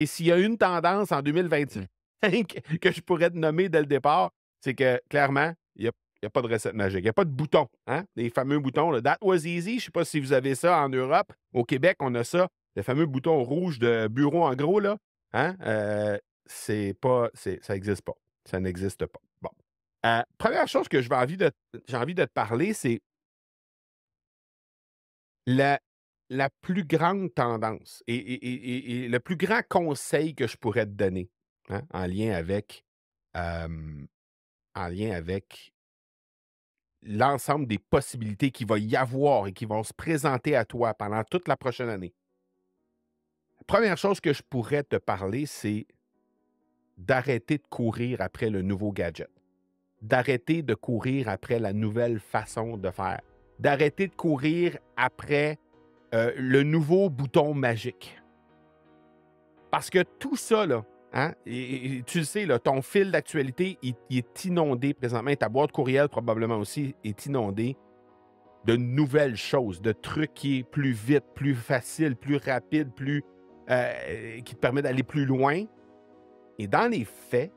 Et s'il y a une tendance en 2025 que je pourrais te nommer dès le départ, c'est que clairement, il y a pas de recette magique. Il y a pas de bouton, hein? Les fameux boutons, là, «That was easy», je ne sais pas si vous avez ça en Europe. Au Québec, on a ça, le fameux bouton rouge de bureau en gros, là, hein? Ça n'existe pas. Ça n'existe pas. Bon. 1re chose que j'ai envie de te parler, c'est la la plus grande tendance et le plus grand conseil que je pourrais te donner, hein, hem, en lien avec l'ensemble des possibilités qu'il va y avoir et qui vont se présenter à toi pendant toute la prochaine année. La 1re chose que je pourrais te parler, c'est d'arrêter de courir après le nouveau gadget, d'arrêter de courir après la nouvelle façon de faire, d'arrêter de courir après, le nouveau bouton magique. Parce que tout ça, là, hein, et tu le sais, là, ton fil d'actualité, il est inondé présentement, et ta boîte courriel probablement aussi est inondée de nouvelles choses, de trucs qui est plus vite, plus facile, plus rapide, qui te permet d'aller plus loin. Et dans les faits,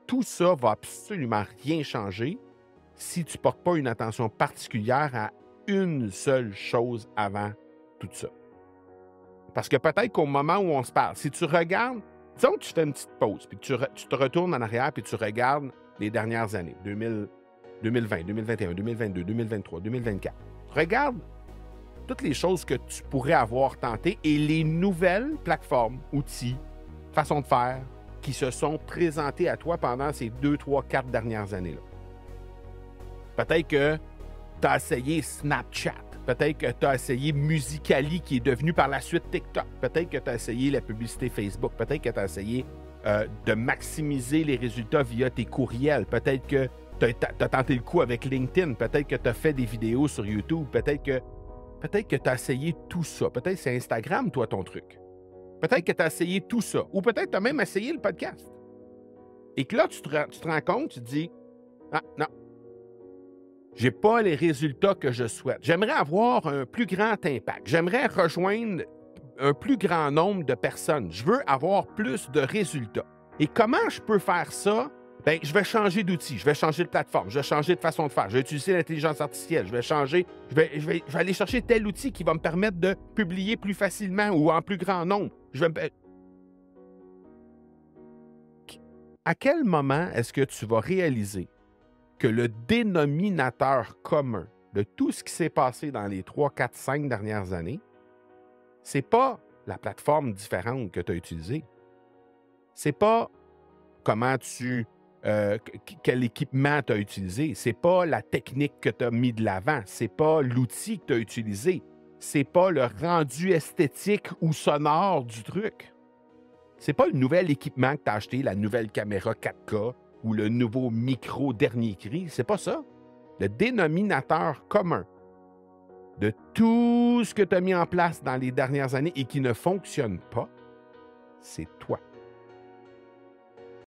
tout ça va absolument rien changer si tu ne portes pas une attention particulière à une seule chose avant tout ça. Parce que peut-être qu'au moment où on se parle, si tu regardes, disons que tu fais une petite pause, puis que tu te retournes en arrière, puis tu regardes les dernières années, 2020, 2021, 2022, 2023, 2024. Regarde toutes les choses que tu pourrais avoir tentées et les nouvelles plateformes, outils, façons de faire qui se sont présentées à toi pendant ces 2, 3, 4 dernières années-là. Peut-être que tu as essayé Snapchat. Peut-être que tu as essayé Musical.ly, qui est devenu par la suite TikTok. Peut-être que tu as essayé la publicité Facebook. Peut-être que tu as essayé de maximiser les résultats via tes courriels. Peut-être que tu as tenté le coup avec LinkedIn. Peut-être que tu as fait des vidéos sur YouTube. Peut-être que tu as essayé tout ça. Peut-être que c'est Instagram, toi, ton truc. Peut-être que tu as essayé tout ça. Ou peut-être que tu as même essayé le podcast. Et que là, tu te rends compte, tu te dis, ah non, j'ai pas les résultats que je souhaite. J'aimerais avoir un plus grand impact. J'aimerais rejoindre un plus grand nombre de personnes. Je veux avoir plus de résultats. Et comment je peux faire ça? Bien, je vais changer d'outil, je vais changer de plateforme, je vais changer de façon de faire, je vais utiliser l'intelligence artificielle, je vais aller chercher tel outil qui va me permettre de publier plus facilement ou en plus grand nombre. À quel moment est-ce que tu vas réaliser que le dénominateur commun de tout ce qui s'est passé dans les 3, 4, 5 dernières années, c'est pas la plateforme différente que tu as utilisée. C'est pas comment quel équipement tu as utilisé. C'est pas la technique que tu as mis de l'avant. C'est pas l'outil que tu as utilisé. C'est pas le rendu esthétique ou sonore du truc. C'est pas le nouvel équipement que tu as acheté, la nouvelle caméra 4K ou le nouveau micro dernier cri. C'est pas ça. Le dénominateur commun de tout ce que tu as mis en place dans les dernières années et qui ne fonctionne pas, c'est toi.